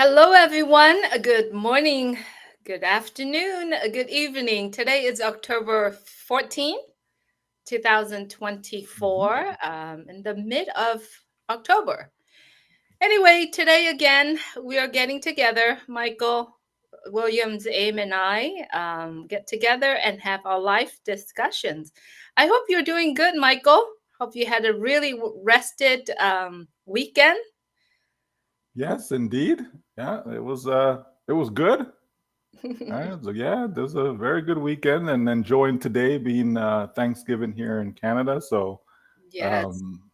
Hello, everyone. Good morning, good afternoon, good evening. Today is October 14th, 2024, Mhm. in the mid of October. Anyway, today again, we are getting together. Michael Williams, Aim, and I get together and have our life discussions. I hope you're doing good, Michael. Hope you had a really rested weekend. Yes, indeed. Yeah, it was good. So yeah, there's a very good weekend and enjoying today being Thanksgiving here in Canada. So Yes.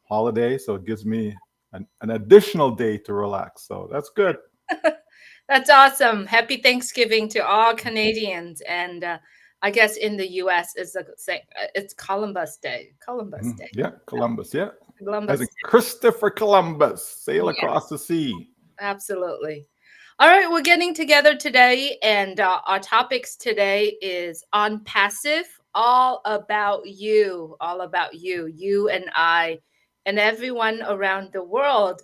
holiday, so it gives me an additional day to relax. So that's good. That's awesome. Happy Thanksgiving to all Canadians, and I guess in the U.S. it's Columbus Day. Columbus Mhm. Day. Yeah, Columbus. Yeah, as in Columbus Christopher Columbus sail Day. across the sea. Absolutely. All right, we're getting together today, and our topics today is on passive, all about you and I, and everyone around the world.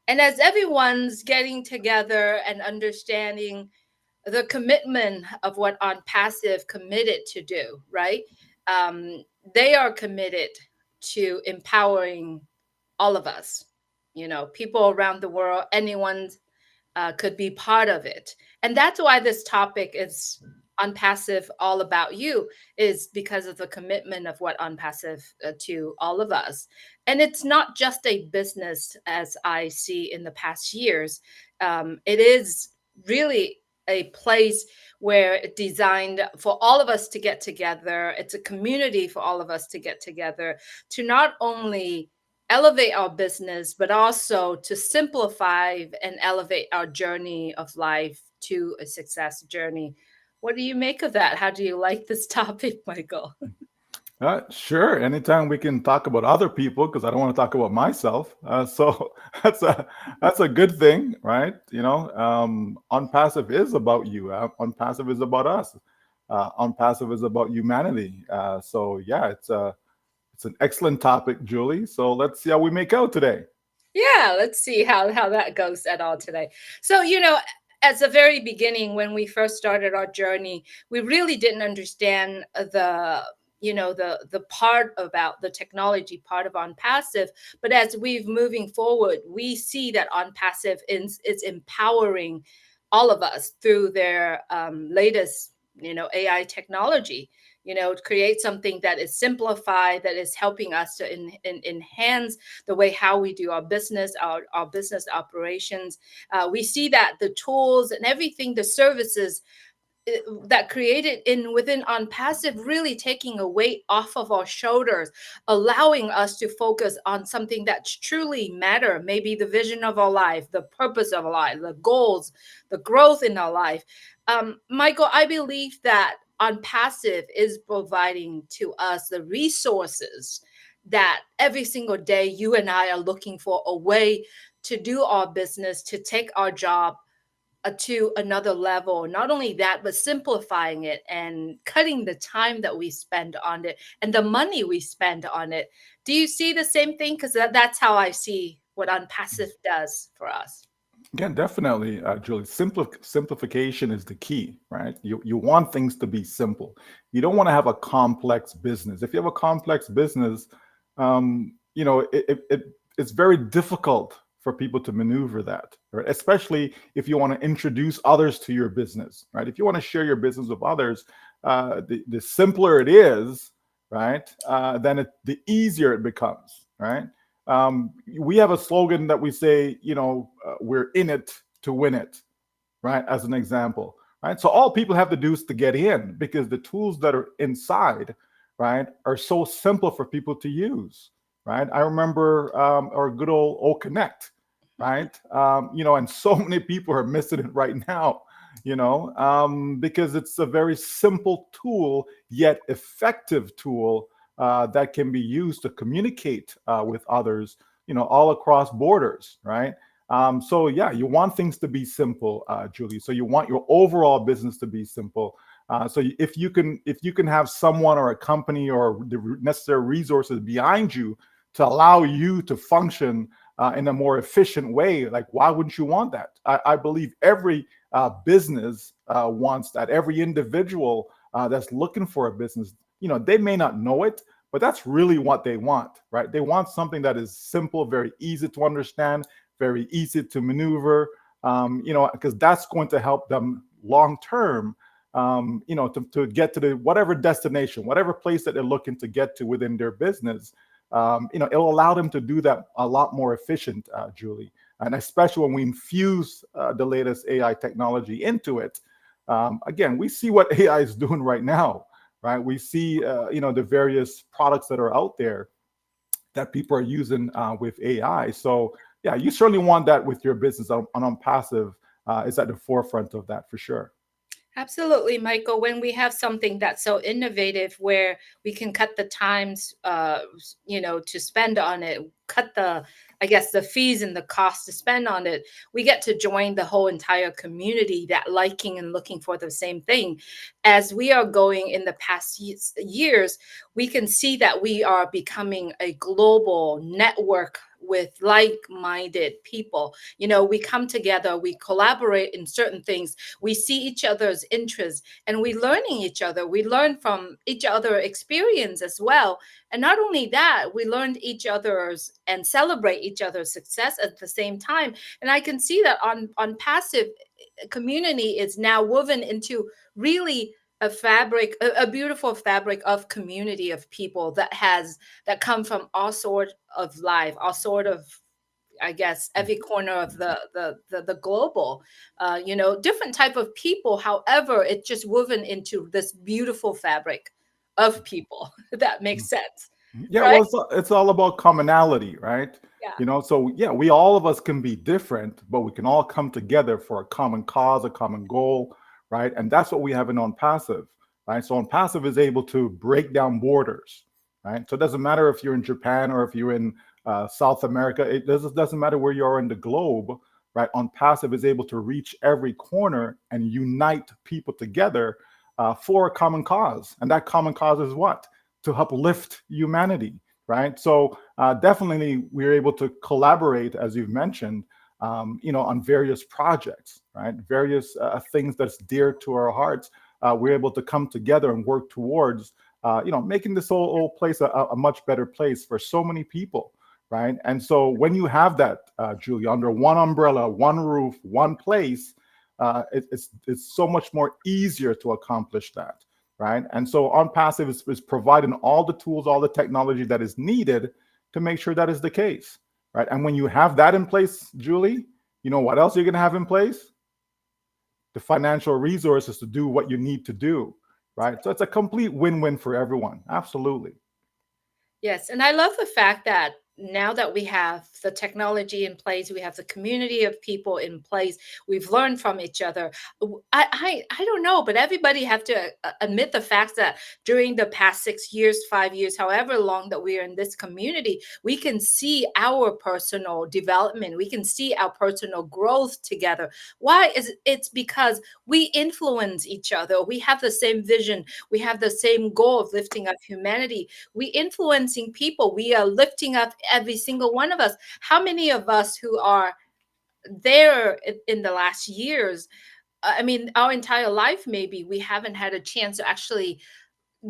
And as everyone's getting together and understanding the commitment of what on passive committed to do, right? Um, they are committed to empowering all of us, people around the world, anyone could be part of it. And that's why this topic is on passive all about you, is because of the commitment of what on passive to all of us. And it's not just a business as I see in the past years. It is really a place where it's designed for all of us to get together. It's a community for all of us to get together to not only elevate our business, but also to simplify and elevate our journey of life to a success journey. What do you make of that? How do you like this topic, Michael? Sure. Anytime we can talk about other people, because I don't want to talk about myself. So that's a good thing, right? Unpassive is about you. Unpassive is about us. Unpassive is about humanity. So yeah, it's an excellent topic, Julie. So let's see how we make out today. Yeah, let's see how that goes at all today. So, as the very beginning, when we first started our journey, we really didn't understand the part about the technology part of on passive. But as we've moving forward, we see that on passive is empowering all of us through their latest AI technology, to create something that is simplified, that is helping us to enhance the way how we do our business, our business operations. We see that the tools and everything, the services that created in within on passive, really taking a weight off of our shoulders, allowing us to focus on something that truly matter, maybe the vision of our life, the purpose of our life, the goals, the growth in our life. Michael, I believe that on passive is providing to us the resources that every single day you and I are looking for a way to do our business, to take our job to another level. Not only that, but simplifying it and cutting the time that we spend on it and the money we spend on it. Do you see the same thing? Because that's how I see what Unpassive does for us. Yeah, definitely, Julie. Simplification is the key, right? You want things to be simple. You don't want to have a complex business. If you have a complex business, it's very difficult for people to maneuver that, right? Especially if you want to introduce others to your business, right? If you want to share your business with others, the simpler it is, right? Then the easier it becomes, right? We have a slogan that we say, we're in it to win it, right? As an example, right? So all people have to do is to get in because the tools that are inside, right, are so simple for people to use, right? I remember our good old Connect, right? And so many people are missing it right now, because it's a very simple tool, yet effective tool that can be used to communicate with others, all across borders, right? So yeah, you want things to be simple, Julie. So you want your overall business to be simple. So if you can have someone or a company or the necessary resources behind you to allow you to function in a more efficient way, like why wouldn't you want that? I believe every business wants that. Every individual that's looking for a business, they may not know it, but that's really what they want, right? They want something that is simple, very easy to understand, very easy to maneuver, because that's going to help them long term, to get to the whatever destination, whatever place that they're looking to get to within their business. It'll allow them to do that a lot more efficient, Julie. And especially when we infuse the latest AI technology into it. Again, we see what AI is doing right now, right? We see, the various products that are out there that people are using with AI. So yeah, you certainly want that with your business. On Passive is at the forefront of that for sure. Absolutely, Michael. When we have something that's so innovative where we can cut the times, to spend on it, cut I guess, the fees and the cost to spend on it, we get to join the whole entire community that liking and looking for the same thing. As we are going in the past years, we can see that we are becoming a global network with like-minded people. We come together, we collaborate in certain things, we see each other's interests, and we learning each other. We learn from each other experience as well. And not only that, we learned each other's and celebrate each other's success at the same time. And I can see that on passive community is now woven into really a fabric, a beautiful fabric of community of people that come from all sort of life, all sort of, I guess, every corner of the global, different type of people. However, it's just woven into this beautiful fabric of people. That makes sense, Yeah, right? well, it's all about commonality, right? Yeah. So yeah, we all of us can be different, but we can all come together for a common cause, a common goal, right? And that's what we have in On Passive, right? So On Passive is able to break down borders, right? So it doesn't matter if you're in Japan or if you're in South America. It doesn't matter where you are in the globe, right? On Passive is able to reach every corner and unite people together for a common cause, and that common cause is what? To uplift humanity, right? So definitely we're able to collaborate, as you've mentioned, on various projects, right? Various things that's dear to our hearts. We're able to come together and work towards, making this whole place a much better place for so many people, right? And so when you have that, Julie, under one umbrella, one roof, one place, it's so much more easier to accomplish that, right? And so OnPassive is providing all the tools, all the technology that is needed to make sure that is the case, right? And when you have that in place, Julie, you know what else you're going to have in place? The financial resources to do what you need to do, right? So it's a complete win-win for everyone. Absolutely. Yes, and I love the fact that now that we have the technology in place, we have the community of people in place. We've learned from each other. I don't know, but everybody have to admit the fact that during the past 6 years, 5 years, however long that we are in this community, we can see our personal development. We can see our personal growth together. Why is it's because we influence each other. We have the same vision. We have the same goal of lifting up humanity. We influencing people. We are lifting up every single one of us. How many of us who are there in the last years, I mean, our entire life, maybe we haven't had a chance to actually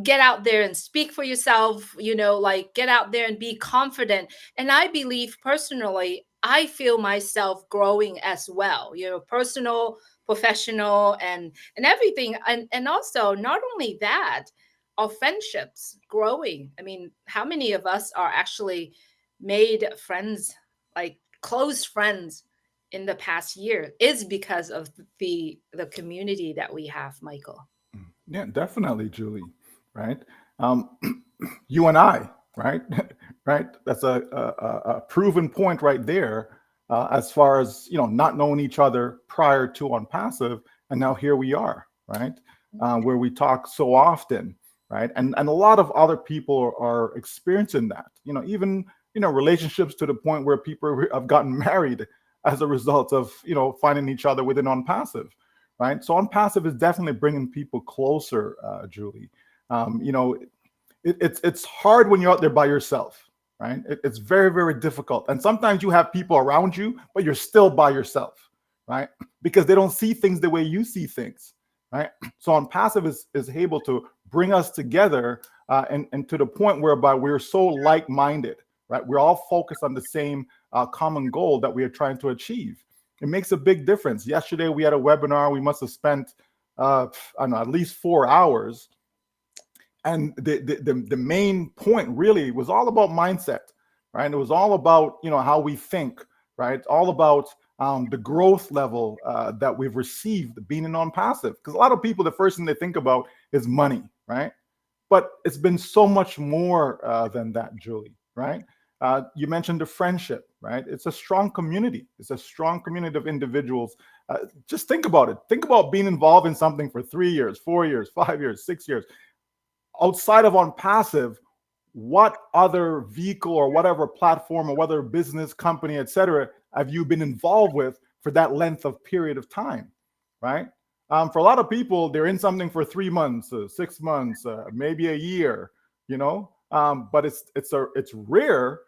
get out there and speak for yourself, like get out there and be confident. And I believe personally, I feel myself growing as well, personal, professional, and everything. And also, not only that, our friendships growing. I mean, how many of us are actually made friends, like close friends in the past year is because of the community that we have, Michael. Yeah, definitely, Julie. Right? Um, you and I, right? Right? That's a proven point right there. As far as not knowing each other prior to on passive, and now here we are, right? Where we talk so often, right? And a lot of other people are experiencing that. Even relationships to the point where people have gotten married as a result of finding each other within on passive, right? So on passive is definitely bringing people closer, Julie. It's hard when you're out there by yourself, right? It's very, very difficult. And sometimes you have people around you, but you're still by yourself, right? Because they don't see things the way you see things, right? So Onpassive is able to bring us together and to the point whereby we're so like-minded, right? We're all focused on the same common goal that we are trying to achieve. It makes a big difference. Yesterday we had a webinar. We must have spent, I don't know, at least 4 hours, and the main point really was all about mindset, right? It was all about how we think, right? All about the growth level that we've received being a non-passive. Because a lot of people, the first thing they think about is money, right? But it's been so much more than that, Julie, right? You mentioned the friendship, right? It's a strong community. It's a strong community of individuals. Just think about it. Think about being involved in something for 3 years, 4 years, 5 years, 6 years. Outside of Onpassive, what other vehicle or whatever platform or whatever business, company, etc., have you been involved with for that length of period of time, right? For a lot of people, they're in something for 3 months, 6 months, maybe a year, but it's rare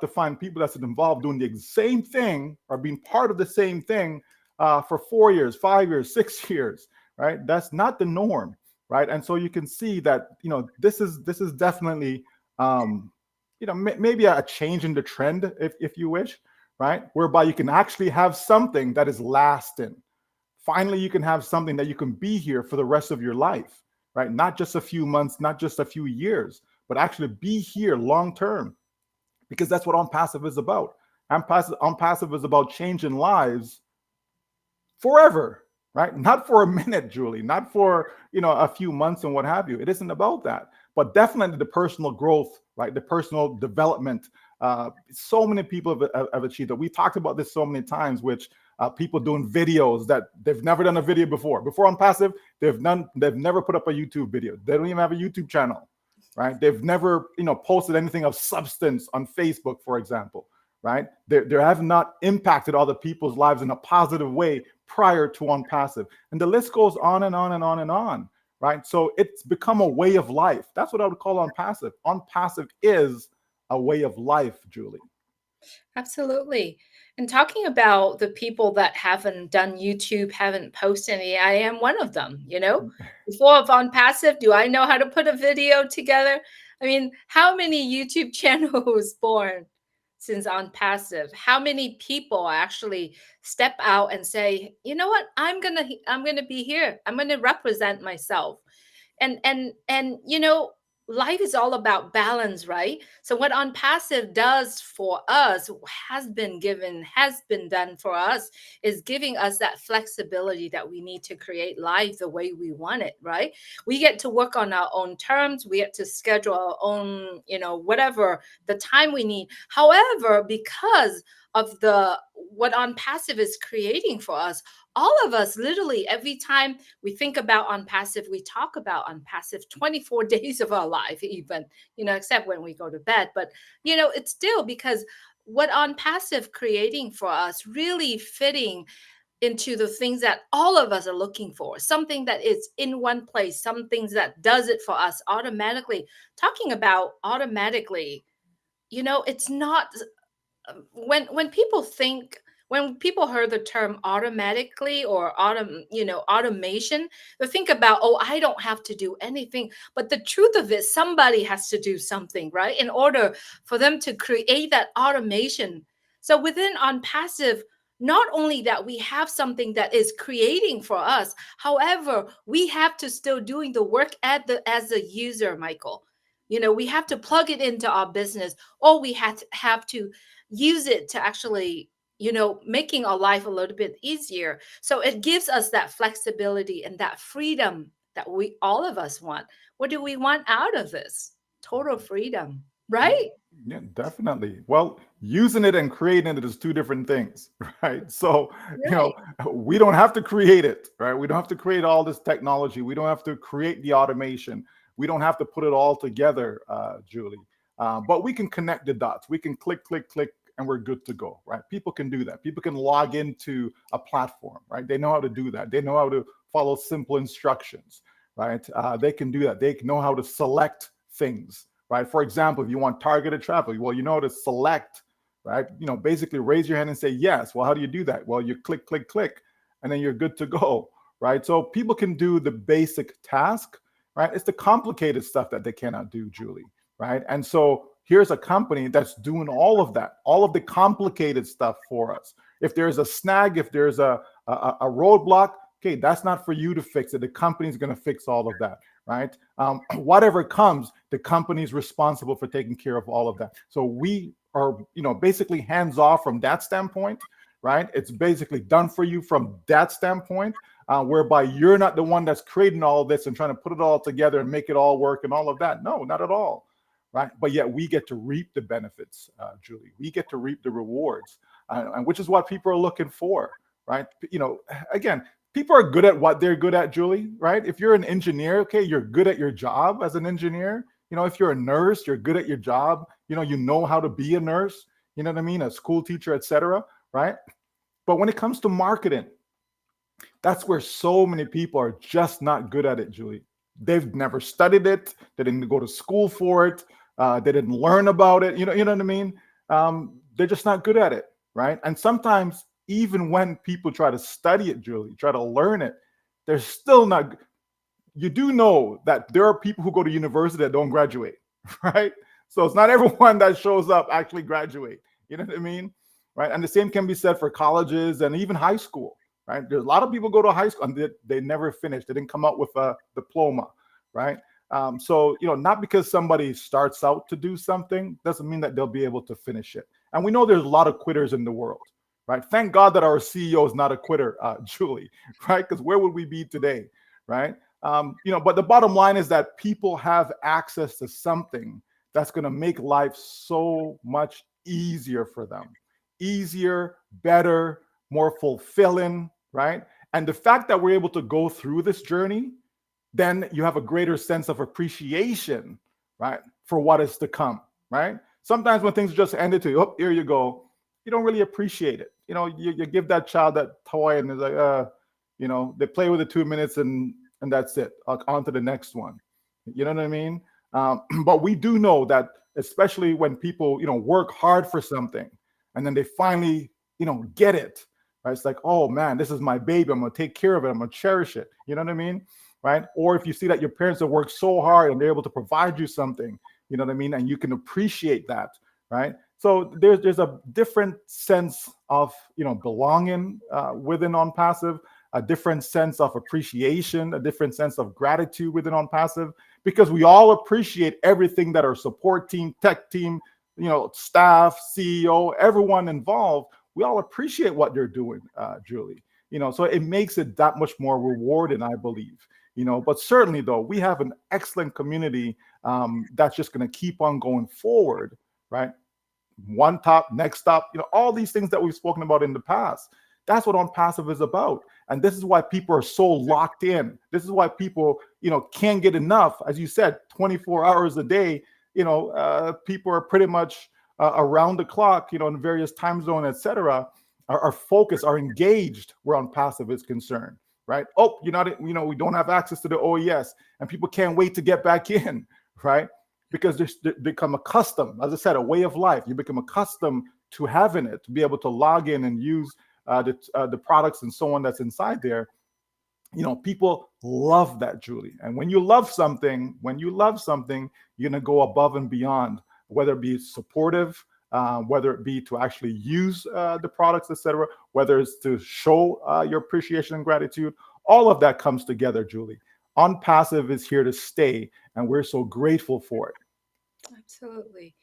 to find people that's involved doing the same thing or being part of the same thing for 4 years, 5 years, 6 years, right? That's not the norm, right? And so you can see that this is definitely maybe a change in the trend, if you wish, right? Whereby you can actually have something that is lasting. Finally, you can have something that you can be here for the rest of your life, right? Not just a few months, not just a few years, but actually be here long term, because that's what Onpassive is about. Onpassive is about changing lives forever, right? Not for a minute, Julie, not for a few months and what have you. It isn't about that, but definitely the personal growth, right? The personal development. So many people have achieved that. We talked about this so many times, which people doing videos that they've never done a video before. Before Onpassive, they've never put up a YouTube video. They don't even have a YouTube channel, right? They've never posted anything of substance on Facebook, for example, right? They have not impacted other people's lives in a positive way prior to Onpassive. And the list goes on and on and on and on, right? So it's become a way of life. That's what I would call Onpassive. Onpassive is a way of life, Julie. Absolutely. And talking about the people that haven't done YouTube, haven't posted any, I am one of them, Before of Onpassive, do I know how to put a video together? I mean, how many YouTube channels born since Onpassive? How many people actually step out and say, you know what, I'm gonna be here. I'm gonna represent myself. And life is all about balance, right? So what Onpassive does for us, has been done for us, is giving us that flexibility that we need to create life the way we want it, right? We get to work on our own terms. We get to schedule our own, whatever the time we need. However, because of the what Onpassive is creating for us, all of us, literally every time we think about Onpassive, we talk about Onpassive 24 days of our life, even, except when we go to bed. But, it's still because what Onpassive creating for us really fitting into the things that all of us are looking for, something that is in one place, some things that does it for us automatically. Talking about automatically, it's not when people think, when people heard the term automatically or automation, they think about, oh, I don't have to do anything. But the truth of it, somebody has to do something, right, in order for them to create that automation. So within Onpassive, not only that we have something that is creating for us, however, we have to still doing the work as a user, Michael. We have to plug it into our business, or we have to use it to actually, making our life a little bit easier. So it gives us that flexibility and that freedom that we all of us want. What do we want out of this? Total freedom, Yeah, right? yeah, definitely. Well, using it and creating it is two different things, right? So, Right. we don't have to create it, right? We don't have to create all this technology. We don't have to create the automation. We don't have to put it all together, Julie. But we can connect the dots. We can click, click, click, and we're good to go, right? People can do that. People can log into a platform, right? They know how to do that. They know how to follow simple instructions, right? They can do that. They know how to select things, right? For example, if you want targeted traffic, well, you know to select, right? Basically raise your hand and say yes. Well, how do you do that? Well, you click, click, click, and then you're good to go, right? So people can do the basic task, right? It's the complicated stuff that they cannot do, Julie, right? And so here's a company that's doing all of that, all of the complicated stuff for us. If there's a snag, if there's a roadblock, okay, that's not for you to fix it. The company's going to fix all of that, right? Whatever comes, the company's responsible for taking care of all of that. So we are, basically hands off from that standpoint, right? It's basically done for you from that standpoint, whereby you're not the one that's creating all of this and trying to put it all together and make it all work and all of that. No, not at all, right? But yet we get to reap the benefits, Julie. We get to reap the rewards, and which is what people are looking for, right? Again, people are good at what they're good at, Julie, right? If you're an engineer, okay, you're good at your job as an engineer. If you're a nurse, you're good at your job. You know how to be a nurse. You know what I mean? A school teacher, etc. Right? But when it comes to marketing, that's where so many people are just not good at it, Julie. They've never studied it. They didn't go to school for it. They didn't learn about it. You know what I mean? They're just not good at it, right? And sometimes even when people try to study it, Julie, try to learn it, they're still not. You do know that there are people who go to university that don't graduate, right? So it's not everyone that shows up actually graduate. You know what I mean? Right? And the same can be said for colleges and even high school, right? There's a lot of people go to high school and they never finish. They didn't come out with a diploma, right? So, not because somebody starts out to do something doesn't mean that they'll be able to finish it. And we know there's a lot of quitters in the world, right? Thank God that our CEO is not a quitter, Julie, right? Because where would we be today, right? But the bottom line is that people have access to something that's going to make life so much easier for them. Easier, better, more fulfilling, right? And the fact that we're able to go through this journey, then you have a greater sense of appreciation, right, for what is to come, right? Sometimes when things just ended to you, oh, here you go, you don't really appreciate it. You give that child that toy and it's like, they play with it 2 minutes and that's it. On to the next one. You know what I mean? But we do know that, especially when people, work hard for something and then they finally, get it. Right? It's like, oh man, this is my baby. I'm gonna take care of it. I'm gonna cherish it. You know what I mean? Right? Or if you see that your parents have worked so hard and they're able to provide you something, you know what I mean, and you can appreciate that, right? So there's a different sense of belonging within Onpassive, a different sense of appreciation, a different sense of gratitude within Onpassive, because we all appreciate everything that our support team, tech team, staff, CEO, everyone involved, we all appreciate what they're doing, Julie. So it makes it that much more rewarding, I believe. But certainly though, we have an excellent community that's just going to keep on going forward, right? One top, next stop, all these things that we've spoken about in the past. That's what Onpassive is about. And this is why people are so locked in. This is why people, can't get enough. As you said, 24 hours a day, people are pretty much around the clock, in various time zones, etc. Are focused, are engaged where Onpassive is concerned, right? Oh, we don't have access to the OES and people can't wait to get back in, right? Because they become accustomed, as I said, a way of life. You become accustomed to having it, to be able to log in and use the products and so on that's inside there. People love that, Julie. And when you love something, you're gonna go above and beyond, whether it be supportive, whether it be to actually use the products, etc., whether it's to show your appreciation and gratitude. All of that comes together, Julie. Onpassive is here to stay, and we're so grateful for it. Absolutely.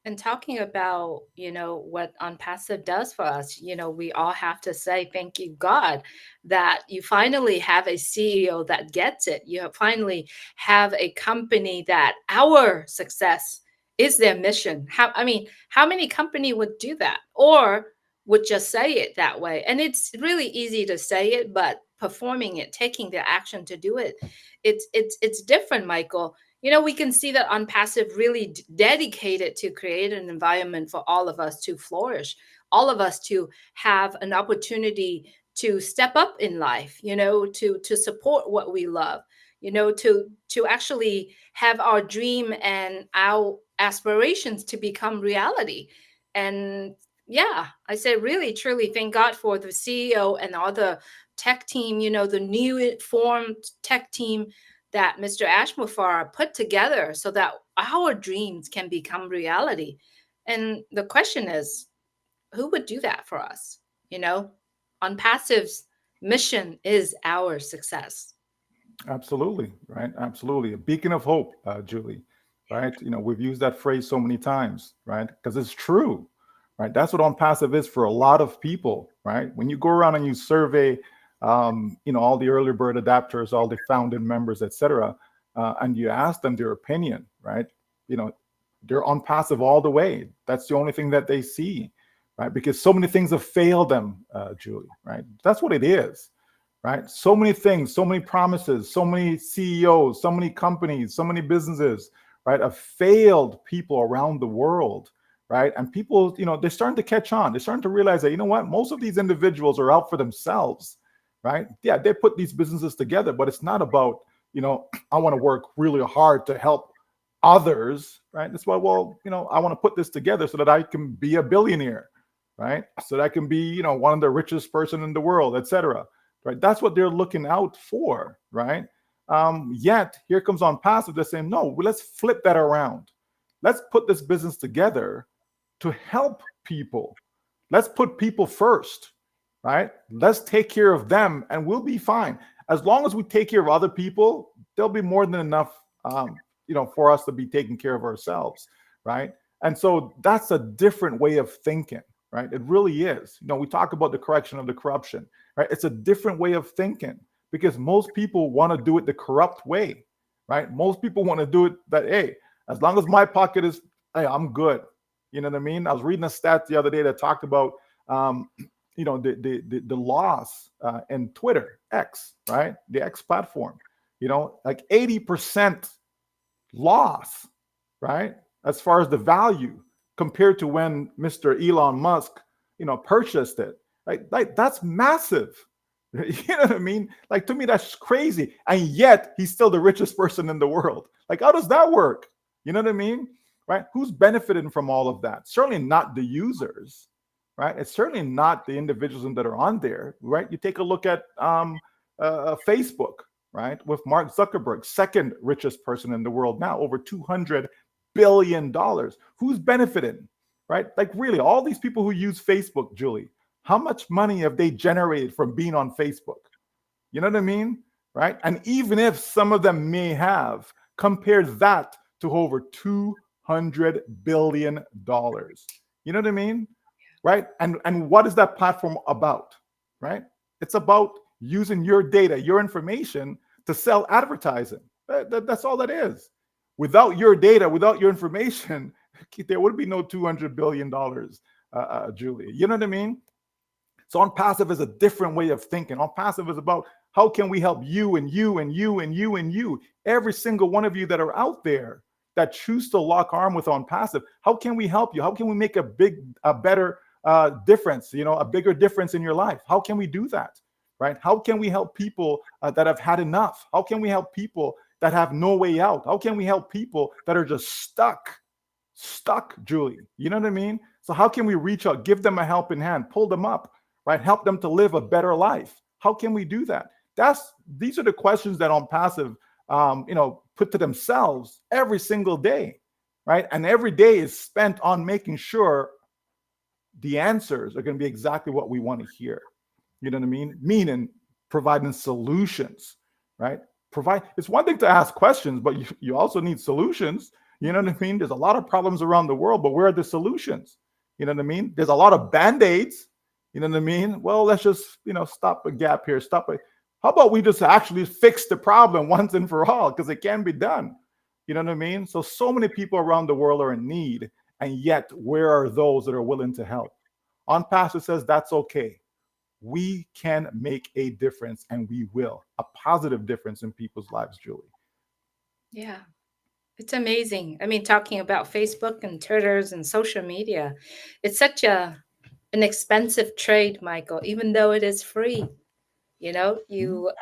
And talking about, what Unpassive does for us, we all have to say, thank you, God, that you finally have a CEO that gets it. You finally have a company that our success is their mission. How many company would do that or would just say it that way? And it's really easy to say it, but performing it, taking the action to do it, it's different, Michael. We can see that Unpassive really dedicated to create an environment for all of us to flourish, all of us to have an opportunity to step up in life, to support what we love. to actually have our dream and our aspirations to become reality. And yeah, I say really truly thank God for the CEO and all the tech team, the new formed tech team that Mr. Ashmufar put together so that our dreams can become reality. And the question is, who would do that for us? You know, on Passive's mission is our success. Absolutely, right? Absolutely. A beacon of hope, Julie, right? We've used that phrase so many times, right? Because it's true, right? That's what Onpassive is for a lot of people, right? When you go around and you survey, all the early bird adapters, all the founding members, etc., and you ask them their opinion, right? You know, they're Onpassive all the way. That's the only thing that they see, right? Because so many things have failed them, Julie, right? That's what it is, right? So many things, so many promises, so many CEOs, so many companies, so many businesses, right, have failed people around the world, right? And people, they're starting to catch on. They're starting to realize that, what, most of these individuals are out for themselves, right? Yeah, they put these businesses together, but it's not about, I want to work really hard to help others, right? That's why, well, I want to put this together so that I can be a billionaire, right? So that I can be, one of the richest person in the world, etc. Right? That's what they're looking out for, right? Yet here comes On Passive. They're saying, no, let's flip that around. Let's put this business together to help people. Let's put people first, right? Let's take care of them, and we'll be fine. As long as we take care of other people, there'll be more than enough, for us to be taking care of ourselves, right? And so that's a different way of thinking, right? It really is. We talk about the correction of the corruption, right? It's a different way of thinking because most people want to do it the corrupt way, right? Most people want to do it that, hey, as long as my pocket is, hey, I'm good. You know what I mean? I was reading a stat the other day that talked about, the loss in Twitter, X, right? The X platform, like 80% loss, right? As far as the value compared to when Mr. Elon Musk, purchased it. Right? Like that's massive. You know what I mean? Like to me, that's crazy. And yet he's still the richest person in the world. Like, how does that work? You know what I mean? Right? Who's benefiting from all of that? Certainly not the users, right? It's certainly not the individuals that are on there, right? You take a look at Facebook, right? With Mark Zuckerberg, second richest person in the world now, over $200 billion. Who's benefiting, right? Like really, all these people who use Facebook, Julie, how much money have they generated from being on Facebook? You know what I mean? Right? And even if some of them may have, compare that to over $200 billion. You know what I mean? Right? And what is that platform about? Right? It's about using your data, your information to sell advertising. That's all that is. Without your data, without your information, there would be no $200 billion, Julie. You know what I mean? So on passive is a different way of thinking. On passive is about how can we help you and you and you and you and you, every single one of you that are out there that choose to lock arm with on passive. How can we help you? How can we make a better difference? A bigger difference in your life. How can we do that? Right? How can we help people that have had enough? How can we help people that have no way out? How can we help people that are just stuck, Julie? You know what I mean? So how can we reach out, give them a helping hand, pull them up, right? Help them to live a better life. How can we do that? These are the questions that on passive, put to themselves every single day, right? And every day is spent on making sure the answers are going to be exactly what we want to hear. You know what I mean? Meaning providing solutions, right? It's one thing to ask questions, but you also need solutions. You know what I mean? There's a lot of problems around the world, but where are the solutions? You know what I mean? There's a lot of band-aids. You know what I mean? Well, let's just, stop a gap here. Stop it. How about we just actually fix the problem once and for all? Because it can be done. You know what I mean? So many people around the world are in need. And yet, where are those that are willing to help? On Pastor says that's okay. We can make a difference, and we will. A positive difference in people's lives, Julie. Yeah, it's amazing. I mean, talking about Facebook and Twitters and social media, it's such an expensive trade, Michael, even though it is free. You know, Mhm. you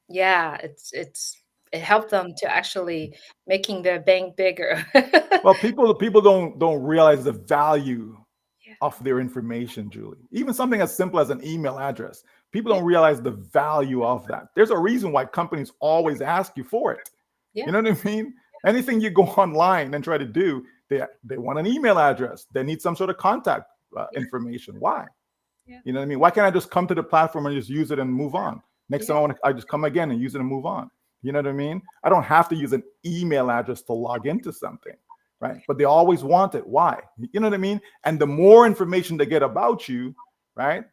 yeah, it's it helped them to actually making their bank bigger. Well, people don't realize the value Yeah, of their information, Julie. Even something as simple as an email address. People yeah, don't realize the value of that. There's a reason why companies always ask you for it. yeah, You know what I mean? Anything you go online and try to do, they want an email address. They need some sort of contact yeah, information. Why? yeah, You know what I mean? Why can't I just come to the platform and just use it and move on? Next time yeah, I just come again and use it and move on. You know what I mean? I don't have to use an email address to log into something, right? But they always want it. Why? You know what I mean? And the more information they get about you, right,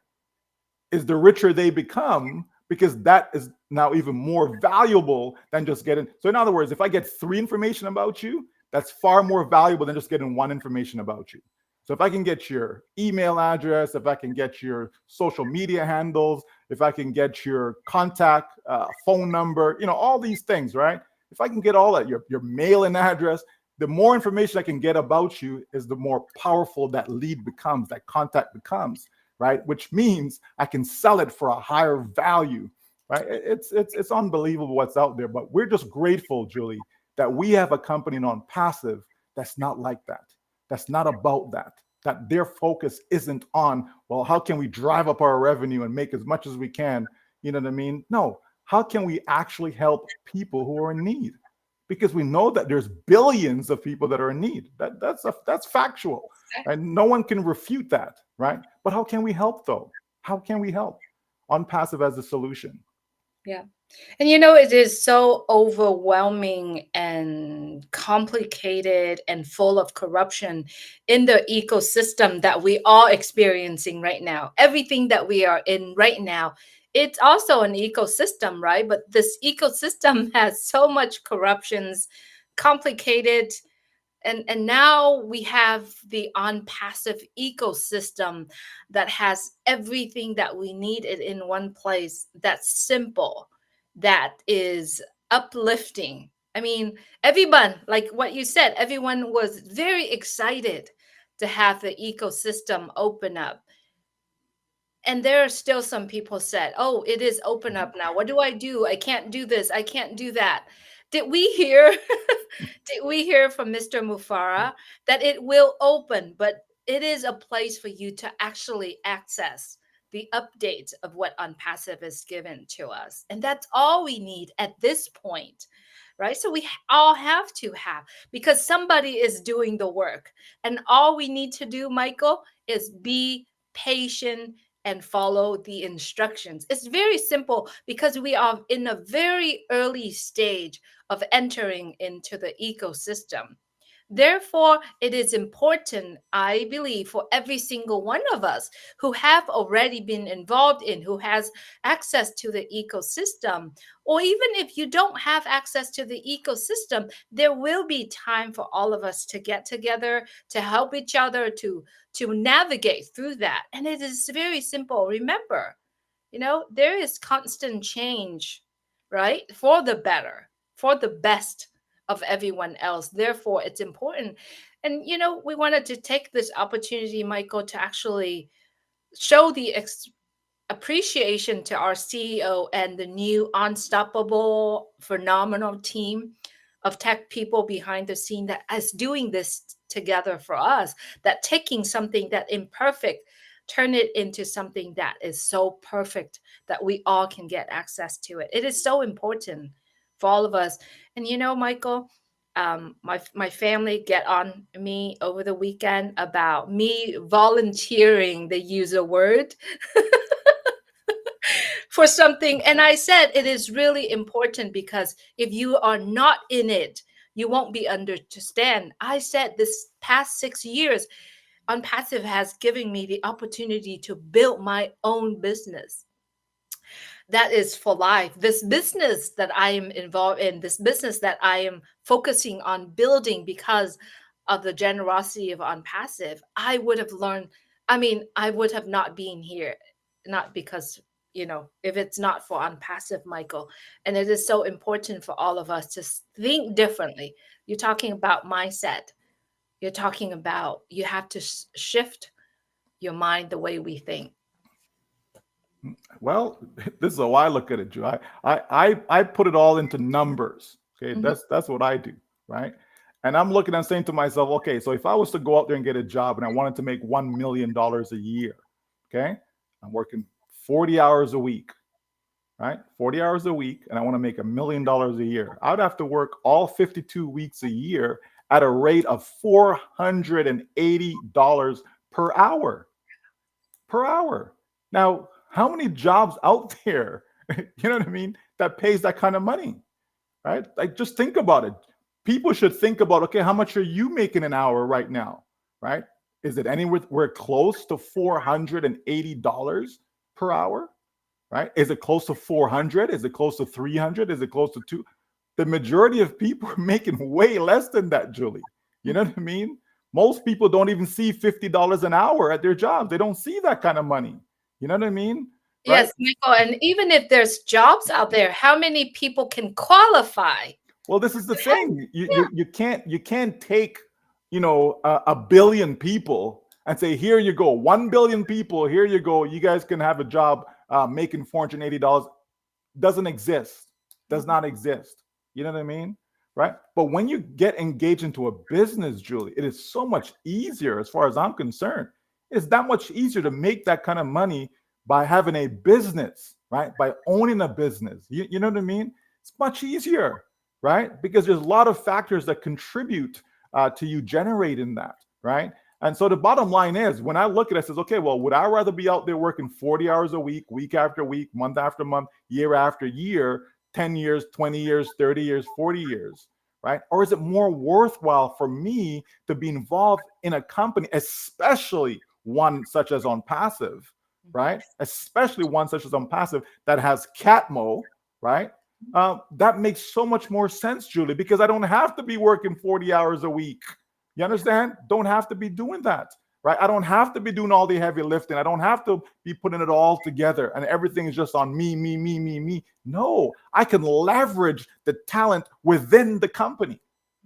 is the richer they become, because that is now even more valuable than just getting. So in other words, if I get 3 information about you, that's far more valuable than just getting 1 information about you. So if I can get your email address, if I can get your social media handles, if I can get your contact phone number, all these things, right? If I can get all that, your mailing address, the more information I can get about you is the more powerful that lead becomes, that contact becomes, right? Which means I can sell it for a higher value, right? It's unbelievable what's out there, but we're just grateful, Julie, that we have a company on Passive that's not like that. That's not about that. That their focus isn't on, well, how can we drive up our revenue and make as much as we can? You know what I mean? No, how can we actually help people who are in need? Because we know that there's billions of people that are in need. That's factual, right? exactly. No one can refute that, right? But how can we help though? How can we help? Unpassive as a solution. Yeah. And it is so overwhelming and complicated and full of corruption in the ecosystem that we are experiencing right now. Everything that we are in right now, it's also an ecosystem, right? But this ecosystem has so much corruptions, complicated, and now we have the on passive ecosystem that has everything that we need it in one place, that's simple, that is uplifting. I mean, everyone, like what you said, everyone was very excited to have the ecosystem open up. And there are still some people said, "Oh, it is open up now. What do I do? I can't do this. I can't do that." Did we hear? Did we hear from Mr. Mufareh that it will open, but it is a place for you to actually access the updates of what Unpassive is given to us, and that's all we need at this point, right? So we all have to have, because somebody is doing the work, and all we need to do, Michael, is be patient and follow the instructions. It's very simple because we are in a very early stage of entering into the ecosystem. Therefore, it is important, I believe, for every single one of us who have already been involved in, who has access to the ecosystem, or even if you don't have access to the ecosystem, there will be time for all of us to get together, to help each other, to navigate through that. And it is very simple. Remember, there is constant change, right? For the better, for the best of everyone else. Therefore, it's important. And, we wanted to take this opportunity, Michael, to actually show the appreciation to our CEO and the new unstoppable, phenomenal team of tech people behind the scene that is doing this together for us, that taking something that imperfect, turn it into something that is so perfect that we all can get access to it. It is so important for all of us. And Michael, my family get on me over the weekend about me volunteering the user word for something. And I said it is really important because if you are not in it, you won't be understand. I said this past 6 years, Unpassive has given me the opportunity to build my own business that is for life. This business that I am involved in, this business that I am focusing on building because of the generosity of Unpassive, I would have learned. I mean, I would have not been here, not because, if it's not for Unpassive, Michael. And it is so important for all of us to think differently. You're talking about mindset. You're talking about you have to shift your mind the way we think. Well, this is how I look at it, Joe. I put it all into numbers. Okay, Hmm. that's what I do, right? And I'm looking and saying to myself, okay, so if I was to go out there and get a job and I wanted to make $1 million a year, okay, I'm working 40 hours a week, right? 40 hours a week, and I want to make $1 million a year. I would have to work all 52 weeks a year at a rate of $480 per hour. Per hour. Now, how many jobs out there, you know what I mean, that pays that kind of money, right? Like, just think about it. People should think about, okay, how much are you making an hour right now, right? Is it anywhere close to $480 per hour, right? Is it close to 400? Is it close to 300? Is it close to two? The majority of people are making way less than that, Julie. You know what I mean? Most people don't even see $50 an hour at their jobs. They don't see that kind of money. You know what I mean? Right? Yes, Michael. And even if there's jobs out there, how many people can qualify? Well, this is the To have- thing. You Yeah. you, you can't take, a billion people and say, here you go, 1 billion people, here you go, you guys can have a job making $480. Doesn't exist, does Mhm. not exist. You know what I mean? Right? But when you get engaged into a business, Julie, it is so much easier as far as I'm concerned. It's that much easier to make that kind of money by having a business, right? By owning a business. You know what I mean? It's much easier, right? Because there's a lot of factors that contribute to you generating that, right? And so the bottom line is, when I look at it, I says, okay, well, would I rather be out there working 40 hours a week after week, month after month, year after year, 10 years, 20 years, 30 years, 40 years, right? Or is it more worthwhile for me to be involved in a company, especially one such as Onpassive, Mhm. right? Especially one such as Onpassive that has Catmo, right? That makes so much more sense, Julie, because I don't have to be working 40 hours a week. You Yeah. understand? Don't have to be doing that, right? I don't have to be doing all the heavy lifting. I don't have to be putting it all together and everything is just on me, me, me, me, me. No, I can leverage the talent within the company.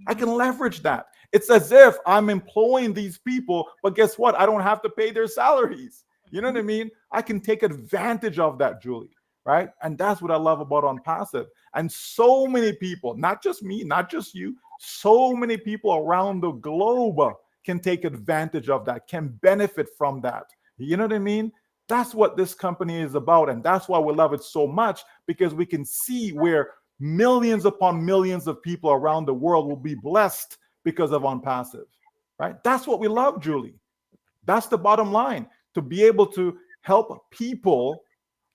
I Mhm. can leverage that. It's as if I'm employing these people, but guess what? I don't have to pay their salaries. You know what I Mhm. mean? I can take advantage of that, Julie, right? And that's what I love about Unpassive. And so many people, not just me, not just you, so many people around the globe can take advantage of that, can benefit from that. You know what I mean? That's what this company is about. And that's why we love it so much, because we can see where millions upon millions of people around the world will be blessed because of Unpassive, right? That's what we love, Julie. That's the bottom line, to be able to help people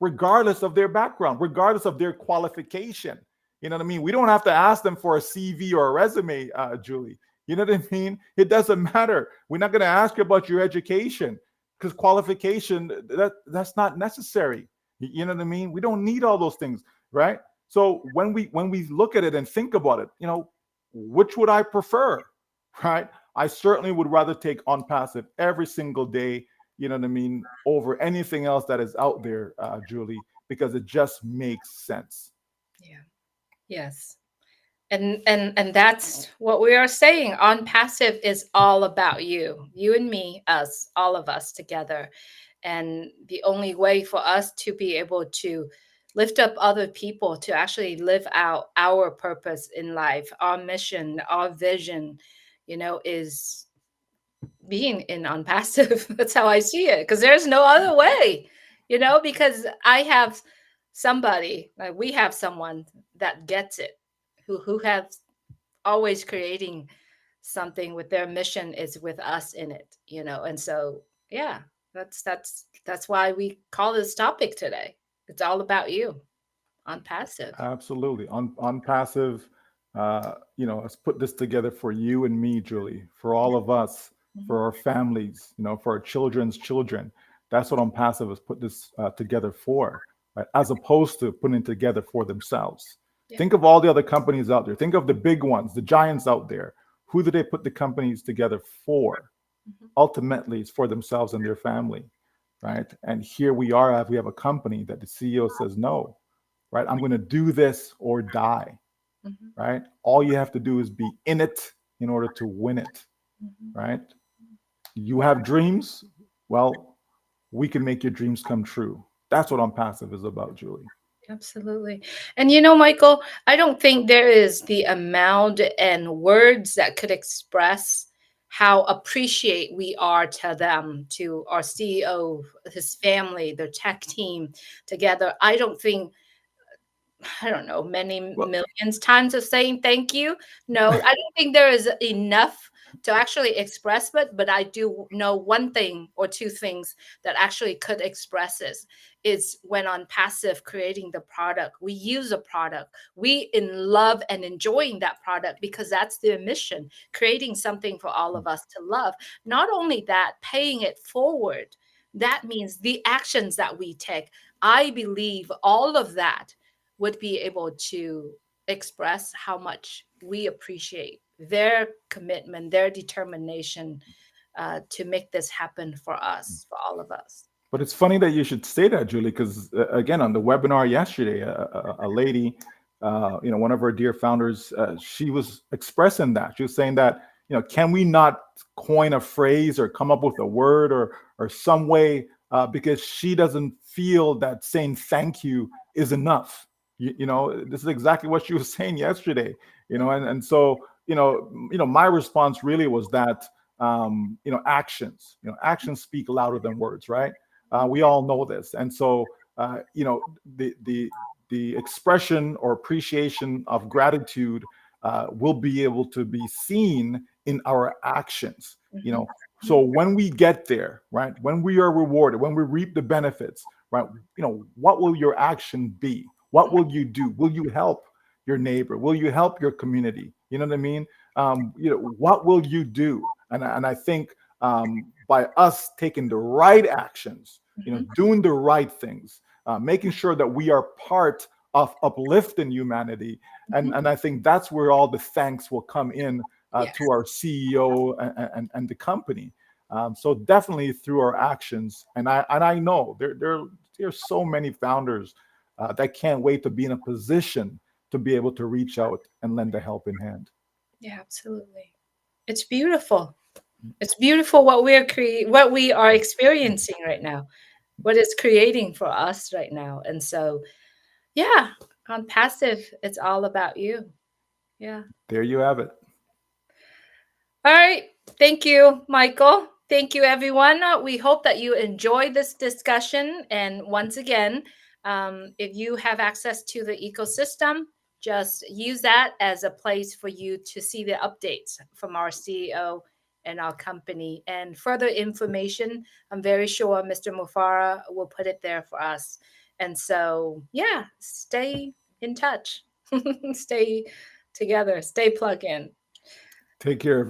regardless of their background, regardless of their qualification. You know what I mean? We don't have to ask them for a CV or a resume, Julie. You know what I mean? It doesn't matter. We're not going to ask you about your education, because qualification, that's not necessary. You know what I mean? We don't need all those things, right? So when we look at it and think about it, which would I prefer, right? I certainly would rather take on passive every single day, you know what I mean, over anything else that is out there, Julie, because it just makes sense. Yeah. Yes. And that's what we are saying. On passive is all about you and me, us, all of us together. And the only way for us to be able to lift up other people to actually live out our purpose in life, our mission, our vision, is being in on passive. That's how I see it, because there's no other way, because I have somebody, like we have someone that gets it, who has always creating something with their mission is with us in it, and so yeah, that's why we call this topic today. It's all about you on passive. Absolutely. On passive, let's put this together for you and me, Julie, for all of us, Mhm. for our families, for our children's children. That's what on passive has put this together for, right? As opposed to putting it together for themselves. Yeah. Think of all the other companies out there. Think of the big ones, the giants out there. Who do they put the companies together for? Mhm. Ultimately, it's for themselves and their family, Yeah. right? And here we have a company that the CEO says no, right? I'm going to do this or die, Mhm. right? All you have to do is be in it in order to win it, Mhm. right? You have dreams. Well, we can make your dreams come true. That's what Onpassive is about, Julie. Absolutely. And you know, Michael, I don't think there is the amount and words that could express how appreciate we are to them, to our CEO, his family, their tech team together. I don't know, many Well, millions times of saying thank you. No, I don't think there is enough to actually express, but I do know one thing or two things that actually could express this is when on passive creating the product, we use a product, we in love and enjoying that product because that's the mission, creating something for all of us to love. Not only that, paying it forward. That means the actions that we take. I believe all of that would be able to express how much we appreciate their commitment, their determination to make this happen for us, for all of us. but it's funny that you should say that, Julie, because again, on the webinar yesterday, a lady, one of our dear founders, she was expressing that. She was saying that, can we not coin a phrase or come up with a word or some way, because she doesn't feel that saying thank you is enough. This is exactly what she was saying yesterday. And so my response really was that actions speak louder than words, right? We all know this, and so the expression or appreciation of gratitude will be able to be seen in our actions. Mhm. So when we get there, right, when we are rewarded, when we reap the benefits, right, what will your action be? What will you do? Will you help your neighbor? Will you help your community? You know what I mean? What will you do? And I think by us taking the right actions, Mhm. doing the right things, making sure that we are part of uplifting humanity, Mhm. and I think that's where all the thanks will come in to Yes. our CEO and the company. So definitely through our actions, and I know there's so many founders that can't wait to be in a position to be able to reach out and lend a helping hand. Yeah, absolutely. It's beautiful. It's beautiful what what we are experiencing right now, what it's creating for us right now. And so, yeah, on passive, it's all about you. Yeah. There you have it. All right. Thank you, Michael. Thank you, everyone. We hope that you enjoyed this discussion. And once again, if you have access to the ecosystem, just use that as a place for you to see the updates from our CEO and our company. And further information, I'm very sure Mr. Mufareh will put it there for us. And so, yeah, stay in touch, stay together, stay plugged in. Take care, everyone.